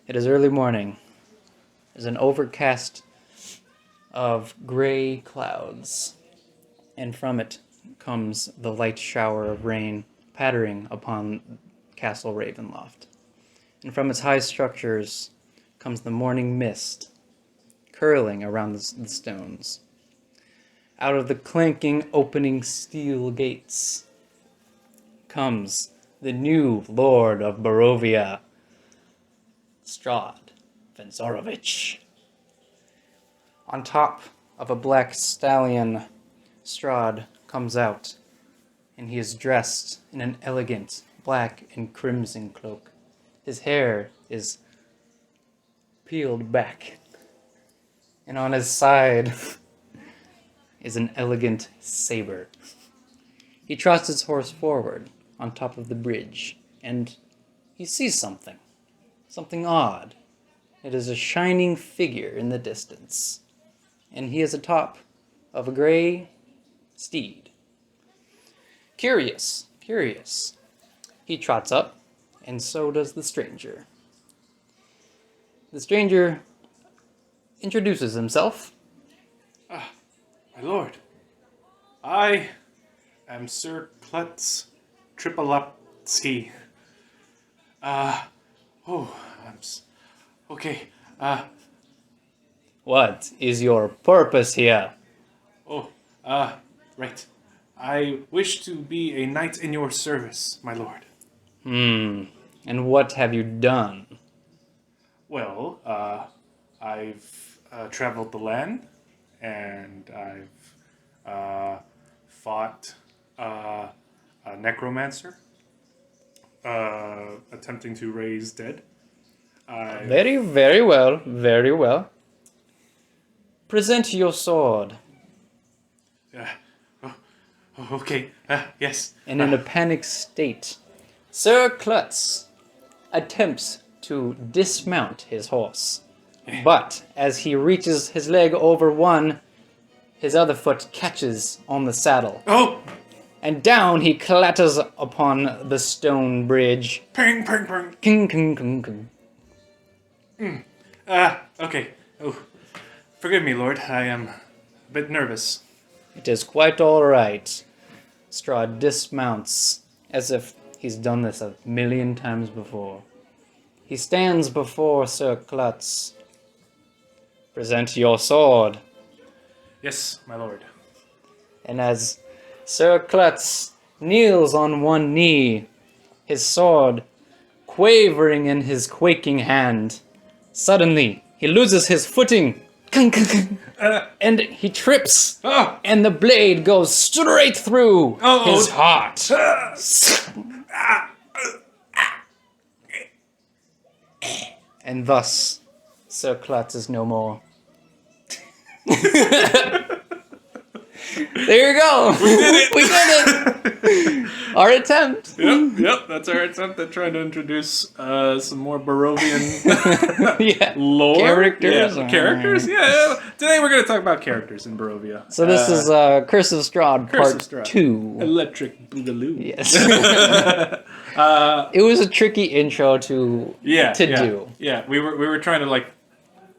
It is early morning. There's an overcast of gray clouds, and from it comes the light shower of rain pattering upon Castle Ravenloft. And from its high structures comes the morning mist, curling around the stones. Out of the clanking, opening steel gates comes the new Lord of Barovia, Strahd Venzorovich. On top of a black stallion, Strahd comes out, and he is dressed in an elegant black and crimson cloak. His hair is peeled back, and on his side is an elegant saber. He trots his horse forward on top of the bridge, and he sees something odd. It is a shining figure in the distance, and he is atop of a gray steed. Curious. He trots up, and so does the stranger. The stranger introduces himself. My lord, I am Sir Klutz Tripolopsky. Okay. What is your purpose here? Right. I wish to be a knight in your service, my lord. And what have you done? Well, I've traveled the land, and I've fought a necromancer, attempting to raise dead. Very well. Present your sword. Okay, yes. And in a panicked state, Sir Klutz attempts to dismount his horse. But as he reaches his leg over one, his other foot catches on the saddle. Oh! And down he clatters upon the stone bridge. Ping, ping, ping. King, king, king, king. Okay. Oh, forgive me, Lord. I am a bit nervous. It is quite all right. Strahd dismounts as if he's done this 1,000,000 times before. He stands before Sir Klutz. Present your sword. Yes, my lord. And as Sir Klutz kneels on one knee, his sword quavering in his quaking hand, suddenly he loses his footing. And he trips, and the blade goes straight through his heart. And thus, Sir Klutz is no more. There you go. We did it. We did it. Our attempt. Yep. That's our attempt at trying to introduce some more Barovian lore. Characters. Yeah, characters. Yeah. Today we're going to talk about characters in Barovia. So this is Curse of Strahd Part 2. Electric Boogaloo. Yes. It was a tricky intro to do. Yeah, we were trying to like.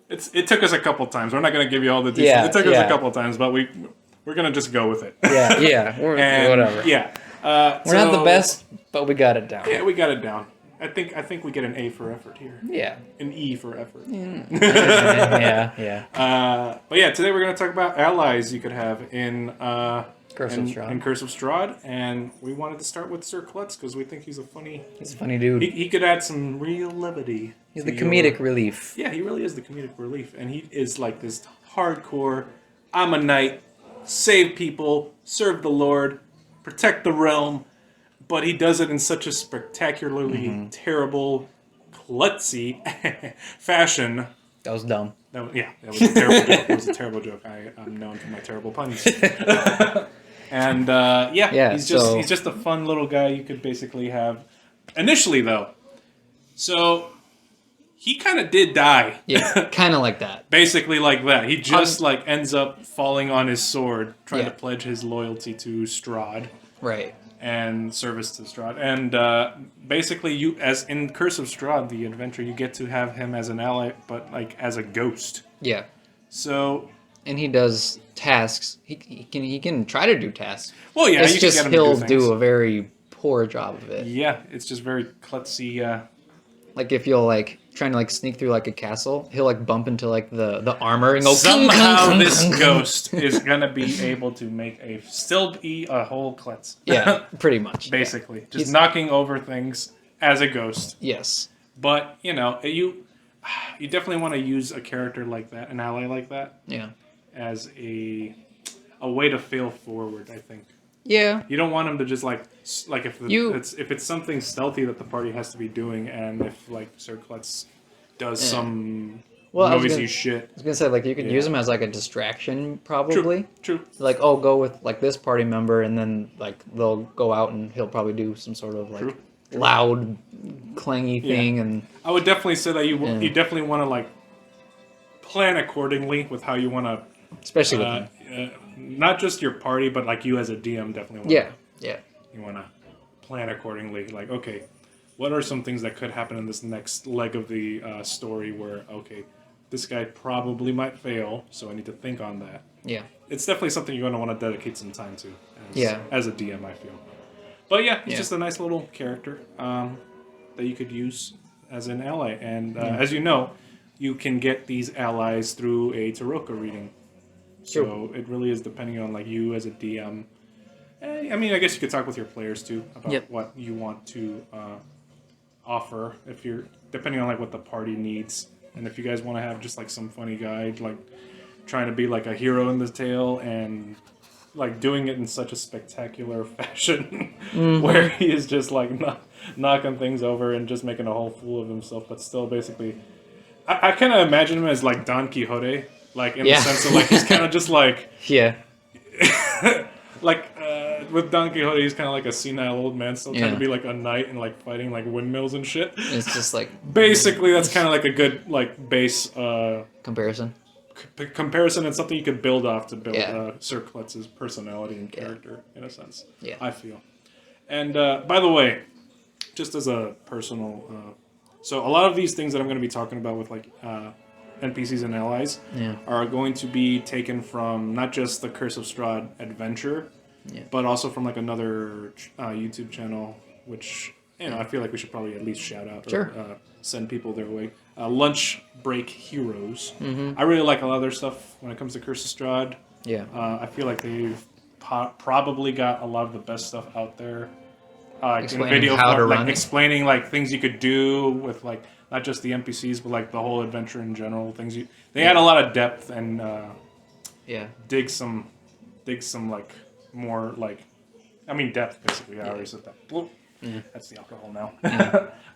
It took us a couple times. We're not going to give you all the details. Yeah, it took us a couple times, but we're going to just go with it. Whatever. Yeah. We're not the best, but we got it down. Yeah, we got it down. I think we get an A for effort here. Yeah. An E for effort. Yeah. But yeah, today we're going to talk about allies you could have in Curse of Strahd. In Curse of Strahd, and we wanted to start with Sir Klutz because we think he's a funny dude. He could add some real levity. He's the comedic relief. Yeah, he really is the comedic relief, and he is like this hardcore. I'm a knight, save people, serve the Lord, protect the realm, but he does it in such a spectacularly terrible, klutzy fashion. That was dumb. That was a terrible joke. It was a terrible joke. I'm known for my terrible puns. And he's just a fun little guy you could basically have. Initially, though, so he kind of did die. Yeah, kind of like that. Basically like that. He just ends up falling on his sword, trying to pledge his loyalty to Strahd. Right. and service to Strahd. And basically, you, as in Curse of Strahd, the adventure, you get to have him as an ally, but like as a ghost. Yeah. So. And he does tasks. He can try to do tasks. Well, yeah, it's you just can get him he'll to do things. do a very poor job of it. Yeah, it's just very klutzy. Like if you'll like trying to like sneak through like a castle, he'll like bump into like the armor and go. Somehow this ghost is gonna be able to make still be a whole klutz. Yeah, pretty much. Basically, yeah. just knocking over things as a ghost. Yes. But you definitely want to use a character like that, an ally like that. Yeah. As a way to fail forward, I think. Yeah. You don't want him to just like if it's something stealthy that the party has to be doing, and if like Sir Klutz does some noisy shit. I was gonna say like you could use him as like a distraction probably. True. Like go with like this party member, and then like they'll go out and he'll probably do some sort of like loud, clangy thing. And I would definitely say that you definitely want to like plan accordingly with how you want to. Especially with not just your party, but like you as a DM definitely want you want to plan accordingly. Like, okay, what are some things that could happen in this next leg of the story where, okay, this guy probably might fail, so I need to think on that. Yeah. It's definitely something you're going to want to dedicate some time to as a DM, I feel. But yeah, he's just a nice little character that you could use as an ally. And as you know, you can get these allies through a Tarot reading. So it really is depending on like you as a DM. I mean, I guess you could talk with your players too about what you want to offer. If you're depending on like what the party needs, and if you guys want to have just like some funny guy like trying to be like a hero in the tale and like doing it in such a spectacular fashion, where he is just like knocking things over and just making a whole fool of himself, but still basically, I kind of imagine him as like Don Quixote. Like, in the sense of, like, he's kind of just, like... Yeah. like, with Don Quixote, he's kind of like a senile old man still trying to be, like, a knight and, like, fighting, like, windmills and shit. It's just, like... Basically, that's kind of, like, a good, like, base... comparison. Comparison and something you could build off to build Sir Klutz's personality and character, in a sense. Yeah. I feel. And, by the way, just as a personal... so, a lot of these things that I'm going to be talking about with, like... NPCs and allies are going to be taken from not just the Curse of Strahd adventure, but also from like another YouTube channel, which I feel like we should probably at least shout out or send people their way. Lunch Break Heroes. I really like a lot of their stuff when it comes to Curse of Strahd. Yeah. I feel like they've probably got a lot of the best stuff out there. In video form, like explaining like things you could do with like not just the NPCs but like the whole adventure in general. They add a lot of depth and dig some like more like depth basically. I already said that. Well, that's the alcohol now.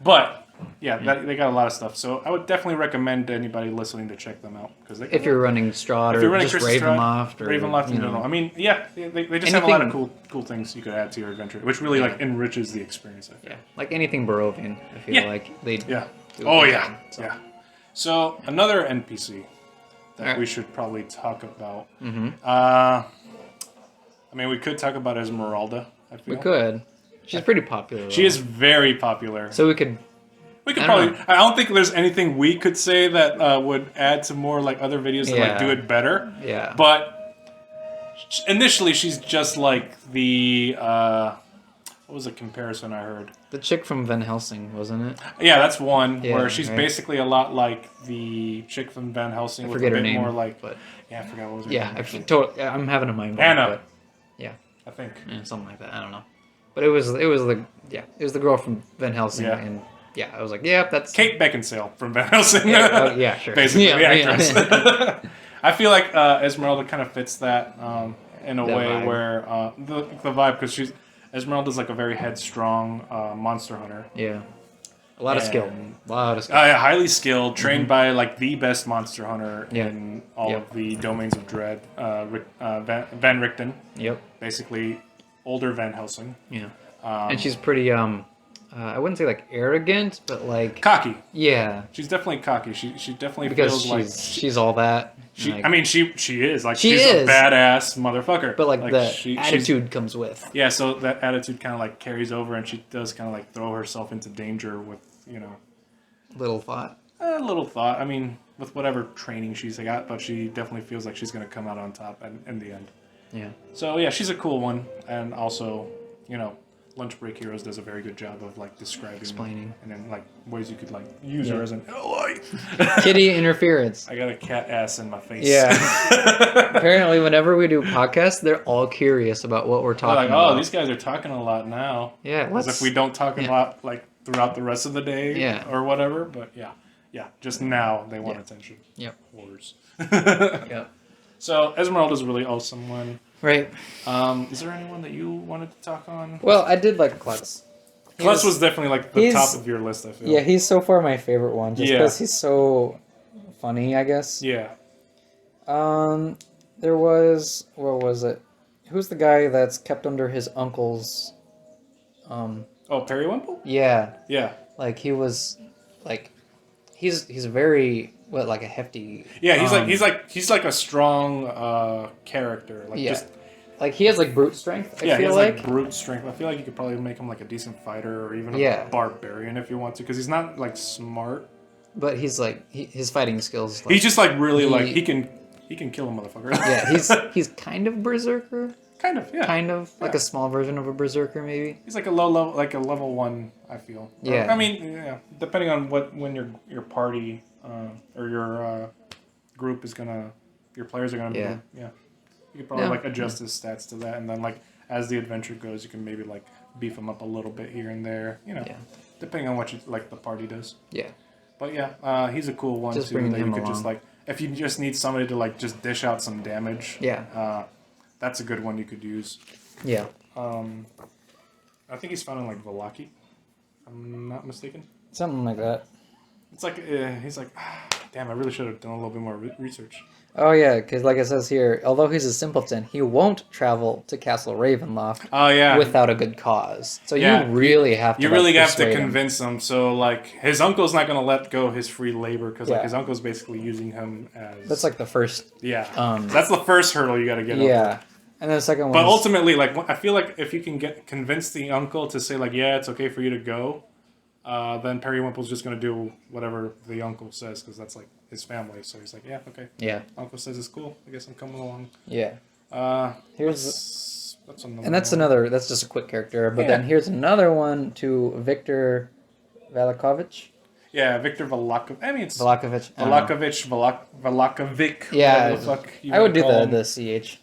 But they got a lot of stuff. So I would definitely recommend anybody listening to check them out because if you're running Strahd or just Ravenloft or Ravenloft in general. I mean, they just have a lot of cool things you could add to your adventure, which really like enriches the experience. I feel. Yeah, like anything Barovian. I feel like they. Yeah. Yeah. So another NPC that we should probably talk about. I mean, we could talk about Esmeralda. I feel. We could. She's pretty popular. She is very popular. So we could probably. I don't think there's anything we could say that would add to more like other videos to like do it better. Yeah. But initially, she's just like the. What was a comparison I heard? The chick from Van Helsing, wasn't it? Yeah, that's one where she's basically a lot like the chick from Van Helsing. I forget her name. More like, but I forgot what was her name. I'm having a mind blank. Anna. But, yeah. I think. Yeah, something like that. I don't know. But it was the girl from Van Helsing, and I was like, that's Kate Beckinsale from Van Helsing. Yeah, sure. Basically, the actress. I feel like Esmeralda kind of fits that in a way vibe. Where the vibe because Esmeralda's like a very headstrong monster hunter. Yeah, a lot of skill. Highly skilled, trained by like the best monster hunter in all of the domains of dread. Van Richten. Yep. Basically. Older Van Helsing. Yeah. And she's pretty I wouldn't say like arrogant, but like Cocky. yeah, She's definitely cocky. She definitely because feels she's like she's all that. she. Like, I mean, she is like she she's is, a badass motherfucker. but like the she's attitude comes with yeah. So that attitude kind of like carries over, and she does kind of like throw herself into danger with little thought. a little thought. I mean, with whatever training she's got, but she definitely feels like she's gonna come out on top in the end. Yeah. So yeah, she's a cool one, and also, Lunch Break Heroes does a very good job of like describing, Explaining. and then like ways you could like use her as an ally. Kitty interference. I got a cat ass in my face. Yeah. Apparently, whenever we do podcasts, they're all curious about what we're They're talking like, about. oh, these guys are talking a lot now. Yeah. As if we don't talk a lot like throughout the rest of the day Yeah. or whatever. But yeah, just now they want attention. Yep. Whores. Yep. So Esmeralda's a really awesome one. Right. Is there anyone that you wanted to talk on? Well, I did like Klutz. Klutz was definitely like the top of your list, I feel. Yeah, he's so far my favorite one, just because he's so funny, I guess. Yeah. There was, what was it? Who's the guy that's kept under his uncle's? Oh, Periwinkle? Yeah, Yeah. like he was, like, he's very like a hefty. Yeah, he's like a strong character. Like just like he has like brute strength. I he feel has like brute strength. I feel like you could probably make him like a decent fighter or even Yeah. a barbarian if you want to, because he's not like smart. but he's like his fighting skills. Like, He's just like really like he can kill a motherfucker. yeah, he's kind of berserker. kind of Kind of like a small version of a berserker, maybe. He's like a low level, like a level 1. I feel. Yeah. Or, I mean, yeah, depending on when your party or your group is gonna, your players are gonna be. Yeah. Yeah. You could probably like adjust his stats to that, and then like as the adventure goes, you can maybe like beef him up a little bit here and there. Depending on what the party does. Yeah. But yeah, he's a cool one Just too. bringing That you him could along. just like, if you just need somebody to like just dish out some damage. Yeah. That's a good one you could use. Yeah. I think he's found in like Valaki. If I'm not mistaken. Something like that. It's like he's like, damn, I really should have done a little bit more research. Oh yeah, because like it says here, although he's a simpleton, he won't travel to Castle Ravenloft Oh yeah. without a good cause. So Yeah. you really have to. You really have to persuade him. convince him. So like his uncle's not gonna let go his free labor because like Yeah. his uncle's basically using him as. That's like the first. Yeah. um, That's the first hurdle you got to get over. Yeah, and then the second one. But ultimately, like I feel like if you can convince the uncle to say like, yeah, it's okay for you to go, then Periwinkle's just gonna do whatever the uncle says because that's like his family. So he's like, yeah, okay. Yeah. Uncle says it's cool. I guess I'm coming along. Yeah. Here's that's another. And that's one. another. That's just a quick character. But Yeah. then here's another one to Victor Valakovich. Yeah, Victor Valakovic. I mean, it's Valakovich. I don't know. Valakovic. Yeah, whatever the fuck you I would do call him. the ch.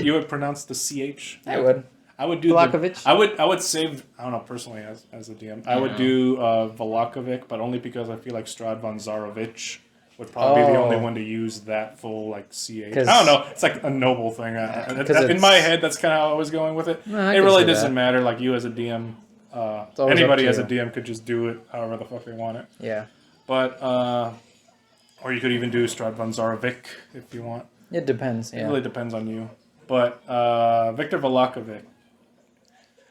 You would pronounce the ch. I would. I would do Valakovic? I would save. I don't know personally as a DM. I would do Valakovic, but only because I feel like Strahd von Zarovich would probably be the only one to use that full like ch. I don't know. It's like a noble thing. In my head, that's kind of how I was going with it. No, I it can really see doesn't that. matter. Like you as a DM, always up anybody to as a you. DM could just do it however the fuck they want it. Yeah. But or you could even do Strahd von Zarovic if you want. It depends. It Yeah. really depends on you. But Victor Valakovic.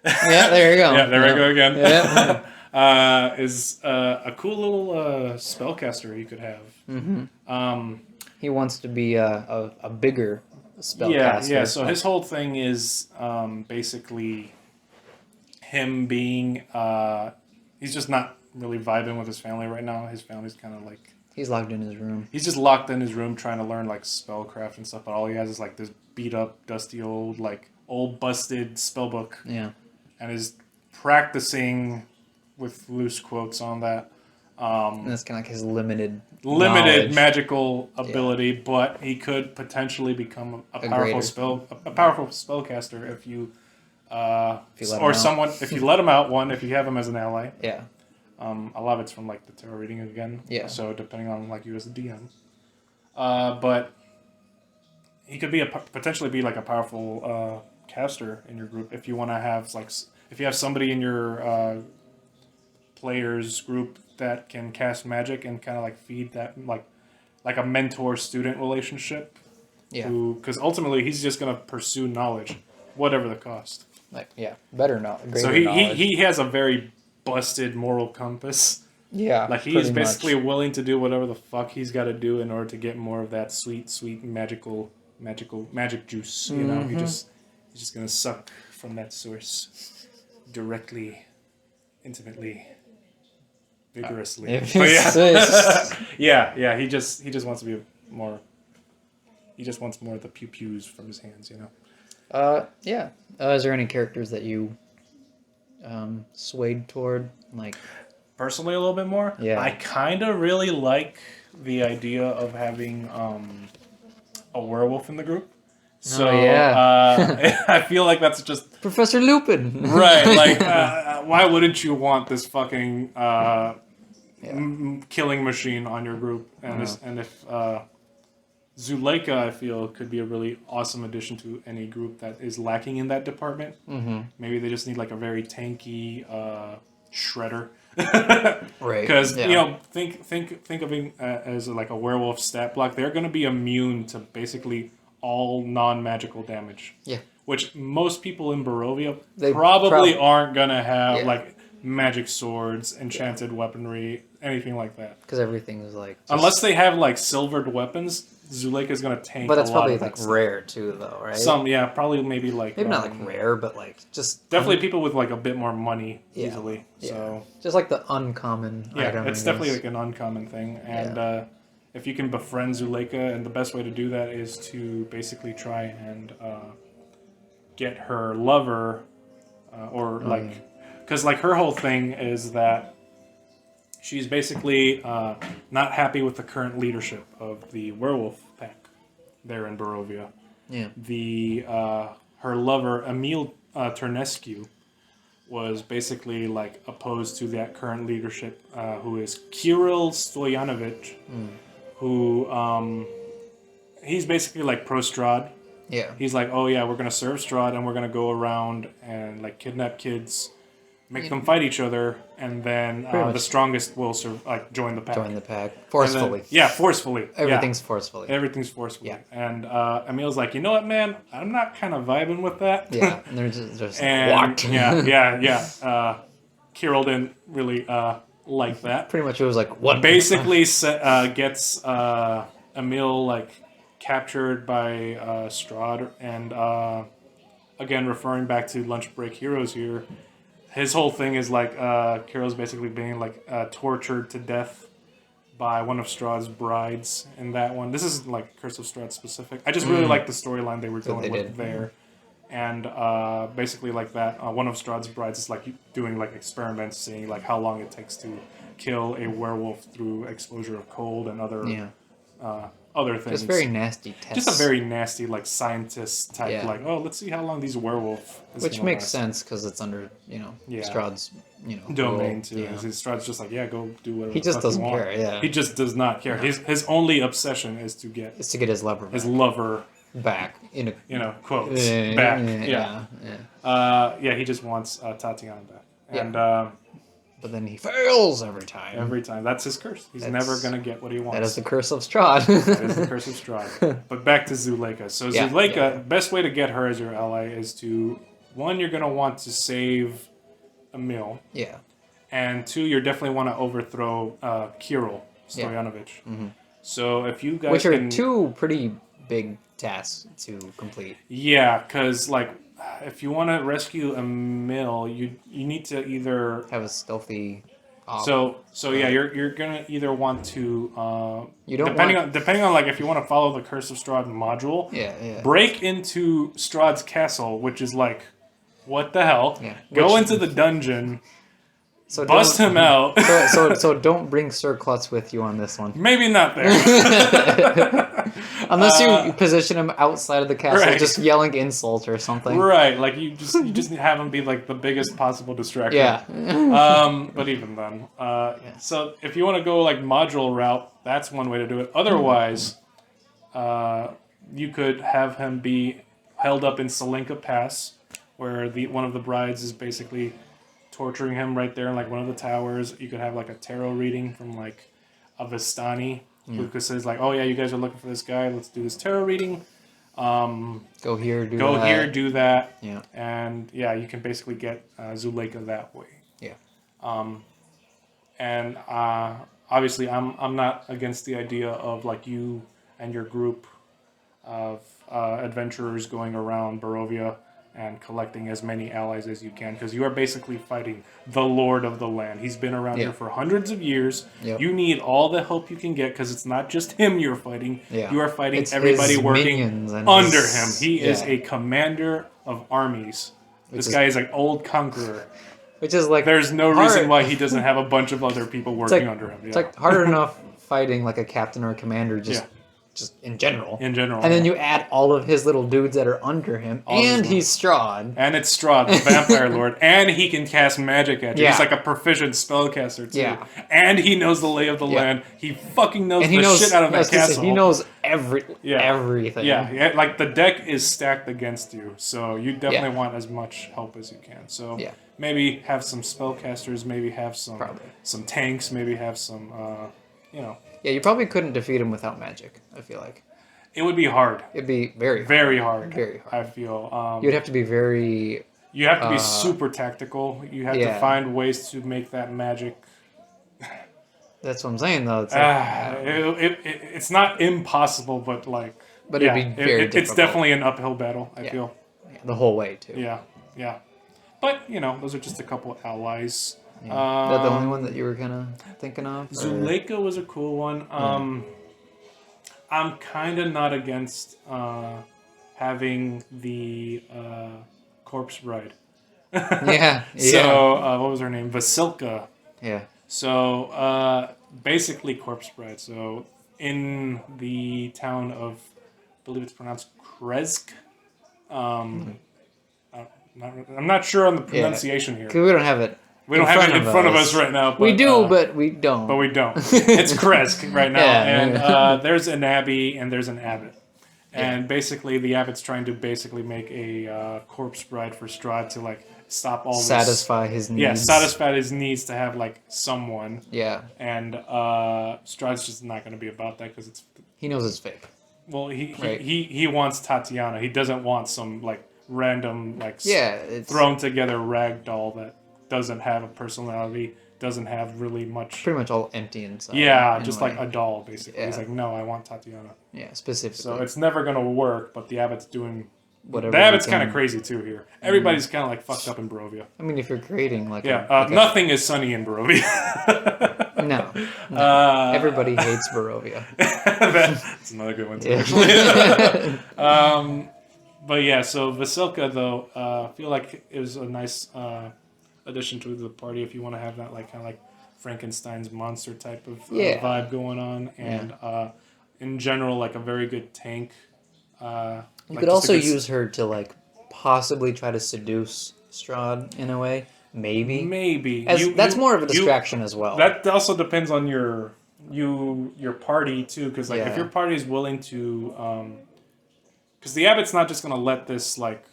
Yeah. There you go. Yeah, there we go again. Yeah. Is a cool little spellcaster you could have. Mm-hmm. He wants to be a bigger spellcaster. Yeah. So his whole thing is basically him being he's just not really vibing with his family right now. His family's kind of like He's locked in his room. he's just locked in his room trying to learn like spellcraft and stuff. But all he has is like this beat up, dusty old busted spellbook. Yeah. And is practicing with loose quotes on that. And that's kind of like his limited Limited knowledge. magical ability, but he could potentially become a powerful spellcaster if you If you let him out. if you let him out. If you have him as an ally. Yeah. A lot of it's from like the tarot reading again. Yeah. So depending on like you as a DM, but he could be potentially be like a powerful caster in your group if you want to have if you have somebody in your players group that can cast magic and kind of like feed that like a mentor student relationship. Yeah. Because ultimately he's just gonna pursue knowledge, whatever the cost. Like better knowledge. So he has a very busted moral compass. Yeah, Like he's basically willing to do whatever the fuck he's got to do in order to get more of that sweet, sweet magic juice. You know, he's just gonna suck from that source directly, intimately, vigorously. But yeah, He just wants to be more. He just wants more of the pew pews from his hands. You know. Yeah. Is there any characters that you swayed toward, like? Personally, a little bit more. Yeah. I kind of really like the idea of having a werewolf in the group. So I feel like that's just Professor Lupin. right. Like, why wouldn't you want this fucking killing machine on your group? And if Zuleika, I feel, could be a really awesome addition to any group that is lacking in that department. Mm-hmm. Maybe they just need like a very tanky shredder. Right. Because you know, think of it as like a werewolf stat block. They're going to be immune to basically all non-magical damage. Yeah. Which most people in Barovia probably aren't going to have like magic swords, enchanted weaponry, anything like that. Because everything is like unless they have like silvered weapons, Zuleika is going to tank. But that's a lot probably of like stuff. Rare too, though, right? Probably maybe like maybe not like rare, but like just definitely people with like a bit more money easily. Yeah. So just like the uncommon. item, it's definitely like an uncommon thing, and if you can befriend Zuleika, and the best way to do that is to basically try and get her lover, because like her whole thing is that she's basically not happy with the current leadership of the werewolf pack there in Barovia. Yeah. Her lover, Emil Ternescu, was basically like opposed to that current leadership, who is Kirill Stoyanovic, who he's basically like pro Strahd. Yeah. He's like, oh yeah, we're gonna serve Strahd and we're gonna go around and like kidnap kids, make them fight each other, and then the strongest will join the pack. Join the pack forcefully. Forcefully. Everything's forcefully. Everything's forcefully. Yeah. And Emil's like, you know what, man? I'm not kind of vibing with that. Yeah. And they're just and what? yeah. Kirill didn't really like that. Pretty much, it was like what? Basically, gets Emil like captured by Strahd, and again referring back to Lunch Break Heroes here. His whole thing is like Kirill's basically being like tortured to death by one of Strahd's brides in that one. This is like Curse of Strahd specific. I just really like the storyline they were going with there. And basically like that, one of Strahd's brides is like doing like experiments, seeing like how long it takes to kill a werewolf through exposure of cold and other other things. Just very nasty tests. Just a very nasty, like, scientist type, like, oh, let's see how long these werewolf is Which gonna makes last. sense, because it's under, Strahd's, domain, too. Yeah. Strahd's just like, go do whatever he just doesn't care, He just does not care. His only obsession is to get... his lover back. His lover... Back. Quotes. Back. He just wants Tatiana back. And... but then he fails every time. Every time. That's his curse. He's never going to get what he wants. That is the Curse of Strahd. That is the Curse of Strahd. But back to Zuleika. So Zuleika, best way to get her as your ally is to, one, you're going to want to save Emil. Yeah. And two, you definitely want to overthrow Kirill Stoyanovic. Yeah. Mm-hmm. So if you guys Which are two pretty big tasks to complete. Yeah, because, like, if you want to rescue Emil, you need to either have a stealthy. You're gonna either want to depending on like if you want to follow the Curse of Strahd module. Break into Strahd's castle, which is like, what the hell? Yeah. Go into the dungeon. So bust him out. so don't bring Sir Klutz with you on this one. Maybe not there. Unless you position him outside of the castle, just yelling insults or something. Right, like you just have him be like the biggest possible distraction. Yeah. But even then, so if you want to go like module route, that's one way to do it. Otherwise, you could have him be held up in Salinka Pass, where one of the brides is basically torturing him right there in like one of the towers. You could have like a tarot reading from like a Vistani who could say like, oh yeah, you guys are looking for this guy, let's do this tarot reading. Go here, do that. Yeah. And yeah, you can basically get Zuleika that way. Yeah. And obviously, I'm not against the idea of like you and your group of adventurers going around Barovia and collecting as many allies as you can, because you are basically fighting the Lord of the land. He's been around here for hundreds of years. Yep. You need all the help you can get, because it's not just him you're fighting. Yeah. You are fighting It's everybody his working minions and under his- him. He is a commander of armies. This guy is an old conqueror. Which is like There's no hard. reason why he doesn't have a bunch of other people working under him. It's like hard enough fighting like a captain or a commander just in general. In general. And then you add all of his little dudes that are under him, and he's Strahd. And it's Strahd, the vampire lord, and he can cast magic at you. Yeah. He's like a proficient spellcaster too. Yeah. And he knows the lay of the land. He fucking knows the shit out of that castle. He knows everything. Yeah, like the deck is stacked against you, so you definitely want as much help as you can. So maybe have some spellcasters, maybe have some tanks, maybe have some, Yeah, you probably couldn't defeat him without magic, I feel like. It would be hard. It'd be very hard. Very hard. Very hard. I feel. You'd have to be very... You have to be super tactical. You have to find ways to make that magic. That's what I'm saying, though. It's, like, it's not impossible, but like... But it'd be very difficult. It's definitely an uphill battle, I feel. Yeah, the whole way, too. Yeah. But, those are just a couple of allies. Yeah. Is that the only one that you were kind of thinking of? Zuleika was a cool one. I'm kind of not against having the corpse bride. Yeah. So, what was her name? Vasilka. Yeah. So, basically corpse bride. So, in the town of, I believe it's pronounced Kresk. I'm not sure on the pronunciation here. Because we don't have it. We don't have it in front of us right now. But, we do, but we don't. But we don't. It's Kresk right now. And there's an abbey and there's an abbot. And basically the abbot's trying to basically make a corpse bride for Strahd to like stop all satisfy his needs. Yeah, satisfy his needs to have like someone. Yeah. And Strahd's just not going to be about that because it's... He knows it's fake. Well, he wants Tatiana. He doesn't want some like random like thrown together rag doll that doesn't have a personality, doesn't have really much... Pretty much all empty inside. Yeah, just like a doll, basically. He's like, no, I want Tatiana. Yeah, specifically. So it's never going to work, but the abbot's doing... whatever. The abbot's kind of crazy, too, here. Everybody's kind of, like, fucked up in Barovia. I mean, if you're creating, like... nothing is sunny in Barovia. No. Everybody hates Barovia. That's another good one, too, actually. But, yeah, so Vasilka, though, I feel like it was a nice... addition to the party if you want to have that like kind of like Frankenstein's monster type of vibe going on, and in general like a very good tank. You could also use her to like possibly try to seduce Strahd in a way, maybe. That's more of a distraction as well. That also depends on your party too, because like if your party is willing to, because the abbot's not just gonna let this like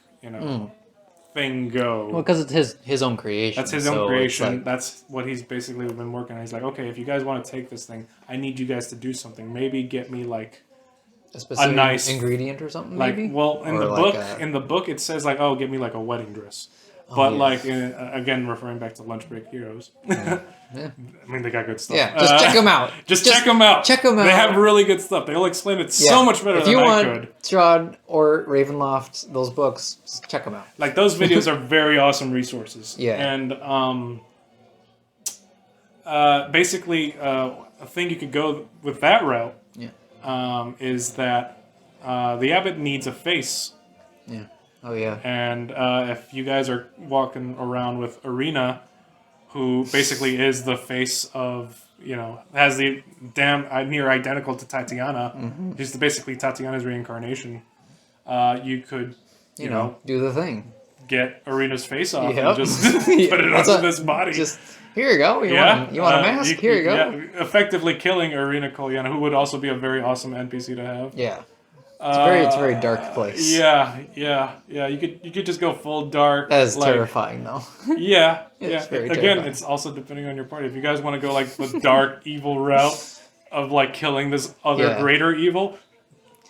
thing go. Well, because it's his own creation. That's his own creation. Like, that's what he's basically been working on. He's like, okay, if you guys want to take this thing, I need you guys to do something. Maybe get me like a specific nice ingredient or something. Like, maybe. Well, in the book, it says like, oh, get me like a wedding dress. But like again, referring back to Lunch Break Heroes. I mean, they got good stuff. Yeah, just check them out. Just check them out. Check them out. They have really good stuff. They'll explain it so much better than I could. If you want Strahd or Ravenloft, those books, just check them out. Like those videos are very awesome resources. Yeah. And basically, a thing you could go with that route. Is that the abbot needs a face. Yeah. Oh, yeah. And if you guys are walking around with Irina, who basically is the face of, has the near identical to Tatiana, she's basically Tatiana's reincarnation, you could, you know, do the thing. Get Irina's face off and just put it onto this body. Just, here you go. You want a mask? Here you go. Yeah, effectively killing Irina Kolyana, who would also be a very awesome NPC to have. Yeah. It's a very dark place. Yeah. You could just go full dark. That is terrifying, though. Yeah. It's very Again, terrifying. it's also depending on your party. If you guys want to go like the dark, evil route of like killing this other greater evil,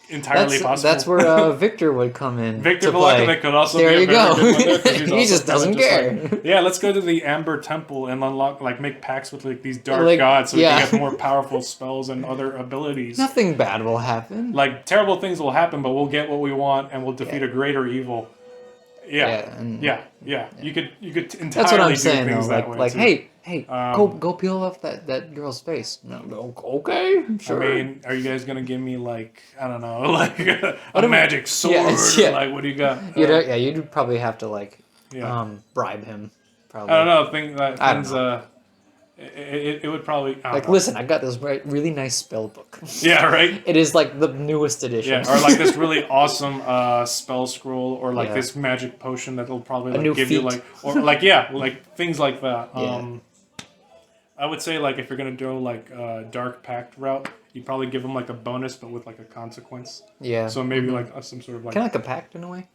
entirely possible. That's where Victor would come in. Victor to play. Velokovic could also There be a you very go. good one there, 'cause he's He also just doesn't kinda just care. yeah, let's go to the Amber Temple and unlock, like, make pacts with like these dark Like, gods so we yeah. can get more powerful spells and other abilities. Nothing bad will happen. Like, terrible things will happen, but we'll get what we want and we'll defeat a greater evil. Yeah. You could entirely That's what I'm do saying, things though. that way Like, too. hey, go peel off that girl's face. No, okay, sure. I mean, are you guys gonna give me, like, I don't know, like a magic sword? Yeah. Or, like, what do you got? You'd probably have to like bribe him. Probably. I don't know. Things know. It would probably like, listen, I got this really nice spell book. Yeah, right. It is like the newest edition. Yeah, or like this really awesome spell scroll, or like this magic potion that'll probably like give you like, or like like things like that. I would say, like, if you're gonna do like Dark Pact route, you'd probably give them like a bonus, but with like a consequence. Yeah. So maybe like some sort of like kind of like a pact in a way.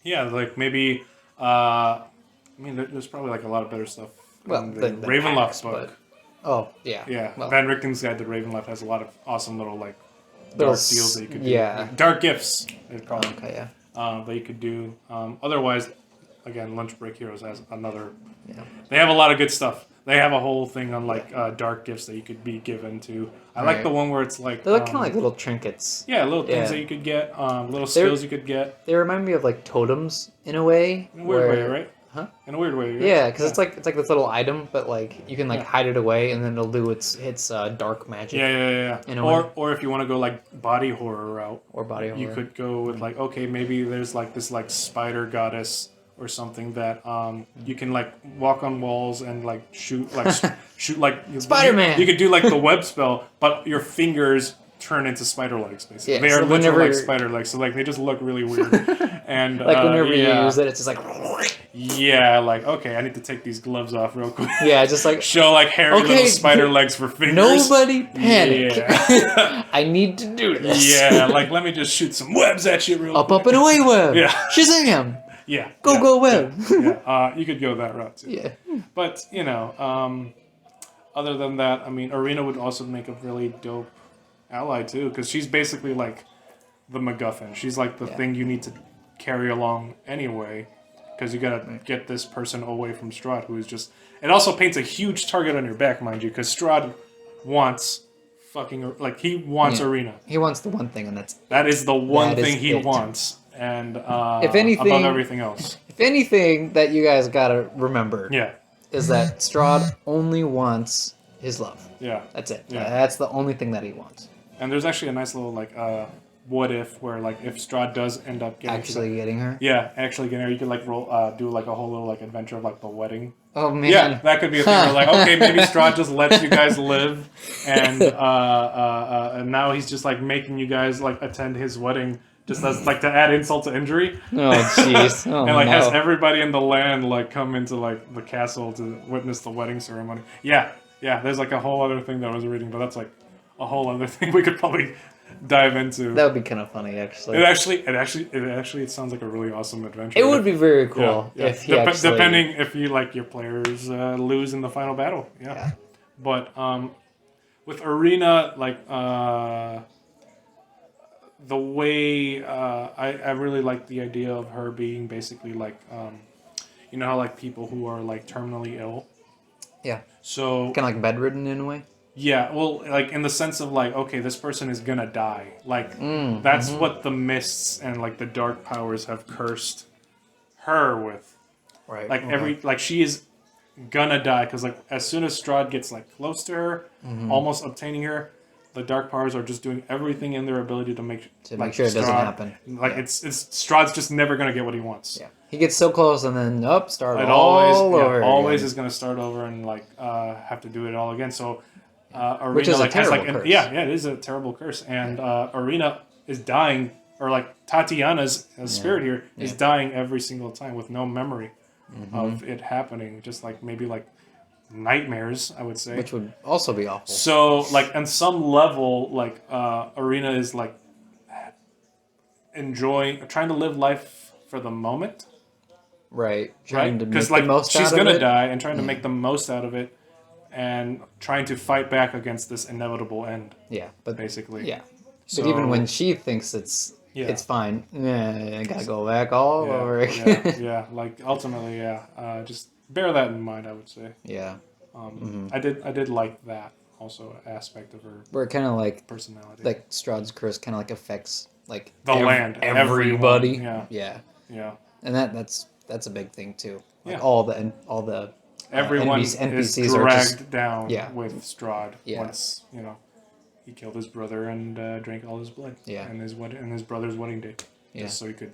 Yeah, like maybe. I mean, there's probably like a lot of better stuff. Well, the Ravenloft book. Oh yeah. Yeah, well, Van Richten's Guide to Ravenloft has a lot of awesome little like little dark deals that you could do. Yeah. Like, dark gifts. Probably. Okay. Yeah. That you could do. Otherwise, again, Lunch Break Heroes has another. Yeah. They have a lot of good stuff. They have a whole thing on like dark gifts that you could be given to. I like the one where it's like they're like kind of like little trinkets. Yeah, little things that you could get. Little skills you could get. They remind me of like totems in a way. In a weird way, right? Huh? In a weird way. Right? Yeah, because it's like this little item, but like you can like hide it away, and then it'll do its dark magic. Yeah. Or if you want to go like body horror route, or body horror, you could go with like, okay, maybe there's like this like spider goddess or something that you can like walk on walls and like shoot like Spider-Man. You could do like the web spell, but your fingers turn into spider legs. Basically, yeah, they so are literally like spider legs. So like they just look really weird. And like whenever you use it, it's just like like okay, I need to take these gloves off real quick. Yeah, just like show like hairy little spider legs for fingers. Nobody panic. Yeah. I need to do this. Yeah, like let me just shoot some webs at you real quick. Up and away web. Yeah. Shazam. Yeah. Go web. Yeah. You could go that route too. Yeah. But you know, other than that, I mean, Arena would also make a really dope ally too, because she's basically like the MacGuffin. She's like the thing you need to carry along anyway, because you gotta get this person away from Strahd, who is just. It also paints a huge target on your back, mind you, because Strahd wants he wants Arena. He wants the one thing, and that is the one thing he wants, and if anything, above everything else. If anything that you guys gotta remember, is that Strahd only wants his love. Yeah, that's it. Yeah. That's the only thing that he wants. And there's actually a nice little like what if, where like if Strahd does end up getting her. Yeah, actually getting her, you could like do like a whole little like adventure of like the wedding. Oh man. Yeah, that could be a thing where like, okay, maybe Strahd just lets you guys live, and now he's just like making you guys like attend his wedding, just as like to add insult to injury. Oh jeez. Oh, and like has everybody in the land like come into like the castle to witness the wedding ceremony. Yeah. There's like a whole other thing that I was reading, but that's like a whole other thing we could probably dive into. That would be kind of funny, actually. It sounds like a really awesome adventure. It would be very cool if he depending if you like your players lose in the final battle. Yeah. But with Arena, like the way I really like the idea of her being basically like you know how like people who are like terminally ill. Yeah. So kind of like bedridden in a way. Yeah, well, like in the sense of like, okay, this person is gonna die. Like that's what the mists and like the dark powers have cursed her with. Right. Like like she is gonna die because like as soon as Strahd gets like close to her, almost obtaining her, the dark powers are just doing everything in their ability to make sure it doesn't happen. Like it's Strahd's just never gonna get what he wants. Yeah. He gets so close and then start it all over. Always is gonna start over and like have to do it all again. So. Arena which is like a terrible has like curse. It is a terrible curse, and Arena is dying, or like Tatiana's spirit here is dying every single time with no memory of it happening, just like maybe like nightmares, I would say, which would also be awful. So like on some level, like Arena is like trying to live life for the moment, right? Trying to make because like the most she's out gonna of it. die and trying to make the most out of it. And trying to fight back against this inevitable end. Yeah, but basically. Yeah, So, But even when she thinks it's fine, I gotta go back all over again. yeah, like ultimately, just bear that in mind. I would say. Yeah. I did like that also aspect of her Where it kind of like personality. Strahd's curse kind of like affects like The land, everybody. everyone, Yeah. And that's a big thing too. Like Yeah. all the everyone NPCs is are dragged just down Yeah. with Strahd Yeah. once he killed his brother and drank all his blood. Yeah. And his brother's wedding day, Yeah. just so he could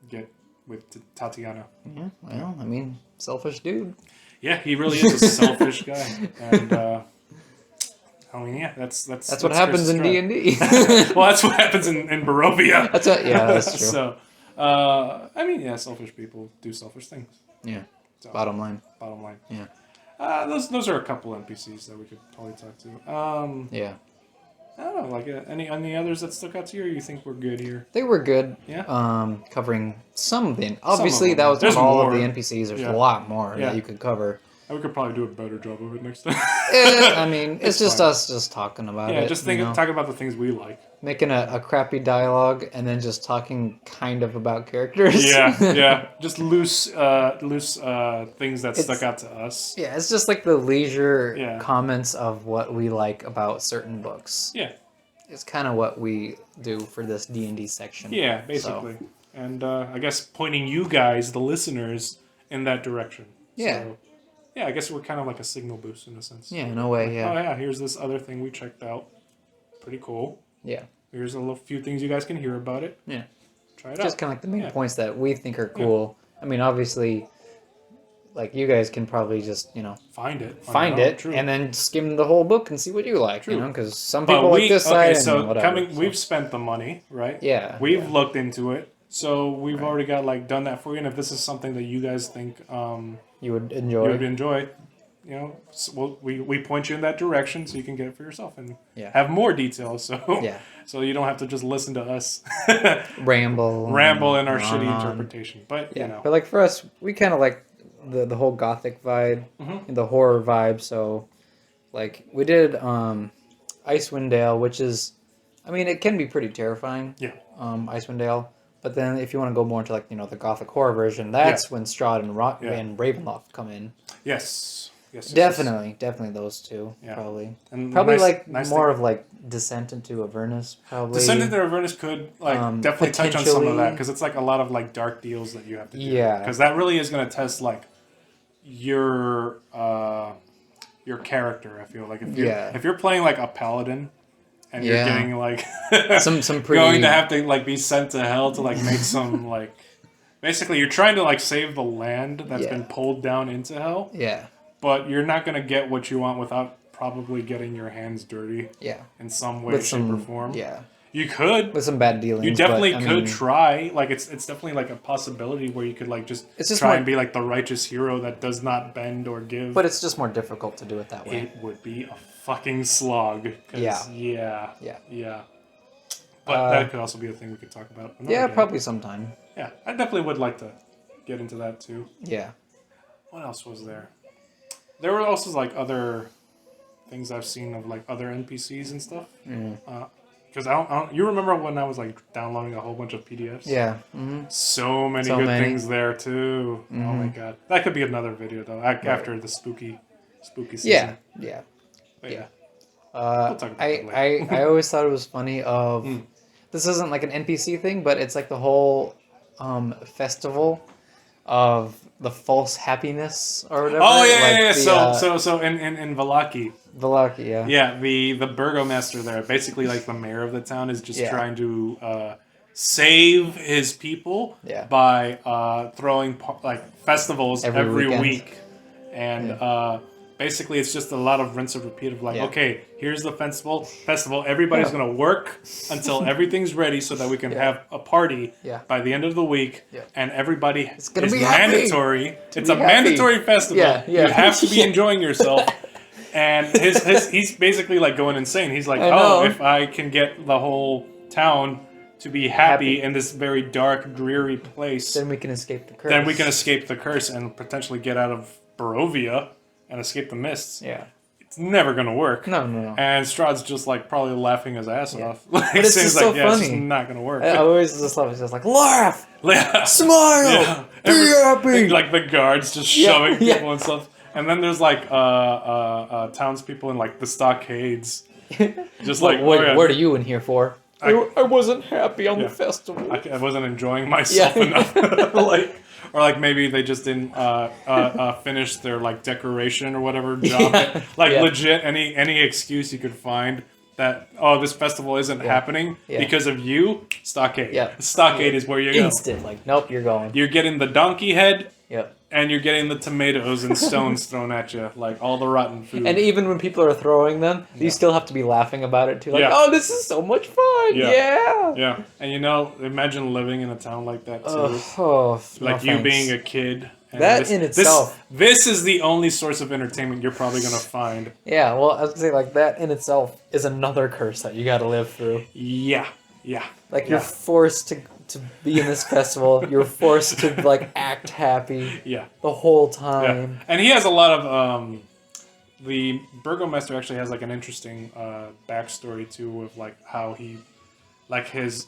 get with Tatiana. Yeah. Well, I mean, selfish dude. Yeah, he really is a selfish guy, and I mean, yeah, that's what happens in D&D. Well, that's what happens in Barovia. That's true. So, I mean, yeah, selfish people do selfish things. Yeah. So, Bottom line. Yeah. Those are a couple NPCs that we could probably talk to. Yeah. I don't know, like any others that stuck out to you, or you think we're good here? They were good. Yeah. Covering some of the. Obviously, them, that was There's not all more. of the NPCs. There's Yeah. a lot more Yeah. that you could cover. We could probably do a better job of it next time. I mean, it's just fine. us just talking about it. Yeah, just talk about the things we like. Making a crappy dialogue and then just talking kind of about characters. Yeah. Just loose things that stuck out to us. Yeah, it's just like the leisure Yeah. comments of what we like about certain books. Yeah. It's kind of what we do for this D&D section. Yeah, basically. So. And I guess pointing you guys, the listeners, in that direction. Yeah. So, yeah, I guess we're kind of like a signal boost in a sense. Yeah, in a way, yeah. Oh, yeah, here's this other thing we checked out. Pretty cool. Yeah. Here's a few things you guys can hear about it. Yeah. Try it out. Just kind of like the main points that we think are cool. Yeah. I mean, obviously, like, you guys can probably just, find it. True. And then skim the whole book and see what you like, True. Because some people like this side and whatever. We've spent the money, right? Yeah. We've looked into it. So we've already got done that for you, and if this is something that you guys think you would enjoy, we point you in that direction so you can get it for yourself and have more details. So you don't have to just listen to us ramble in our shitty interpretation. But but like for us, we kind of like the whole gothic vibe, and the horror vibe. So like we did Icewind Dale, which is, I mean, it can be pretty terrifying. Yeah. Icewind Dale. But then if you want to go more into like, the gothic horror version, that's when Strahd and Ravenloft come in. Yes. Definitely those two. Yeah. Probably. And probably nice more of like Descent into Avernus. Probably. Descent into Avernus could definitely touch on some of that, because it's like a lot of dark deals that you have to do. Yeah. Because that really is going to test your character. I feel like if you're playing like a paladin. And you're getting some pretty... going to have to be sent to hell to make some basically you're trying to save the land that's been pulled down into hell. Yeah. But you're not going to get what you want without probably getting your hands dirty. Yeah. In some way, shape, or form. Yeah. You could with some bad dealings. You definitely could try. It's definitely a possibility where you could just try and be the righteous hero that does not bend or give. But it's just more difficult to do it that way. It would be a fucking slog. Yeah. But that could also be a thing we could talk about. Probably sometime. Yeah, I definitely would like to get into that too. Yeah. What else was there? There were also other things I've seen of other NPCs and stuff. Because you remember when I was downloading a whole bunch of PDFs? Yeah. So many good things there too. Oh my god, that could be another video though. After the spooky season. Yeah. But yeah. We'll talk about that later. I always thought it was funny of this isn't an NPC thing, but it's the whole festival of the false happiness or whatever. Oh yeah. So in Vallaki. Vallaki, yeah. Yeah, the Virgo Master there, basically the mayor of the town, is just trying to save his people by throwing festivals every week. And basically it's just a lot of rinse and repeat of okay, here's the festival, everybody's going to work until everything's ready so that we can have a party by the end of the week, and everybody is mandatory. It's a mandatory festival. You have to be enjoying yourself. And he's basically going insane. He's if I can get the whole town to be happy in this very dark, dreary place, then we can escape the curse. And potentially get out of Barovia and escape the mists. Yeah. it's never gonna work. No. And Strahd's just like probably laughing his ass off. Like, But it's saying just like, so yeah, it's funny. just not gonna work. I always just love it. It's just like, laugh! Yeah. Smile! Yeah. Be happy! Like the guards just Yeah. shoving Yeah. people and stuff. And then there's like townspeople in like the stockades. Just like, what are you in here for? I wasn't happy on Yeah. the festival. I wasn't enjoying myself enough. Or like maybe they just didn't finish their like decoration or whatever job. Yeah. Like Yeah. legit any excuse you could find that this festival isn't happening Yeah. because of you. Stockade. Yeah. Stockade is where you go. Instant. Like, nope, you're going. You're getting the donkey head. Yep. And you're getting the tomatoes and stones thrown at you, like all the rotten food. And even when people are throwing them, you still have to be laughing about it too. Like, Yeah. oh, this is so much fun. Yeah. Yeah, and you know, imagine living in a town like that too. Like You being a kid. And That in itself. This is the only source of entertainment you're probably gonna find. Yeah, well, I was gonna say, like, that in itself is another curse that you gotta live through. Yeah. Like, you're forced to be in this festival. You're forced to, like, act happy the whole time. Yeah. And he has a lot of the Virgo Master actually has like an interesting backstory too, with like how he, like his.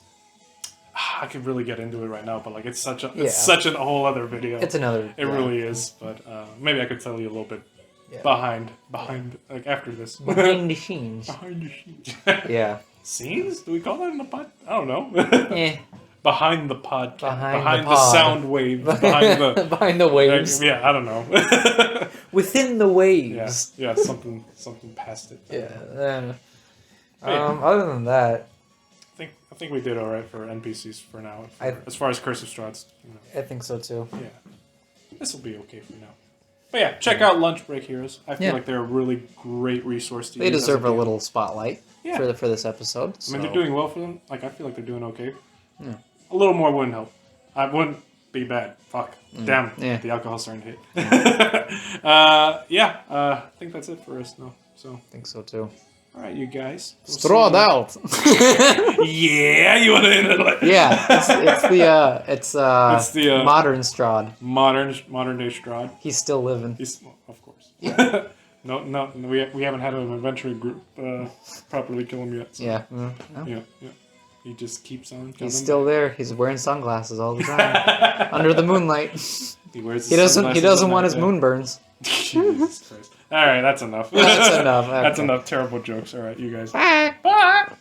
I could really get into it right now, but like it's such a whole other video. It's another. It really is, but maybe I could tell you a little bit behind like after this. Behind the scenes. Behind the scenes. Yeah. Scenes? Do we call that in the pod? I don't know. Behind the podcast. Behind the sound waves. Behind the behind the waves. Yeah, I don't know. Within the waves. Yeah, something past it. Yeah. Other than that, I think we did all right for NPCs for now. As far as Curse of Strahd, I think so too. Yeah, this will be okay for now. But yeah, check out Lunch Break Heroes. I feel like they're a really great resource to use. They deserve a little spotlight for this episode. I mean, they're doing well for them. Like, I feel like they're doing okay. Yeah. A little more wouldn't help. I wouldn't be bad. Fuck. Damn. Yeah. The alcohol's starting to hit. I think that's it for us now. So. I think so too. All right, you guys. Strahd out. Yeah, you want to end it like? Yeah, it's the modern Strahd. Modern day Strahd. He's still living. Of course. Yeah. No, we haven't had an adventure group properly kill him yet. So. Yeah. Yeah. He just keeps on coming. He's still there. He's wearing sunglasses all the time under the moonlight. He wears. He doesn't want his moon burns. Jesus Christ. All right, that's enough. That's enough. Okay. That's enough terrible jokes. All right, you guys. Bye. Bye.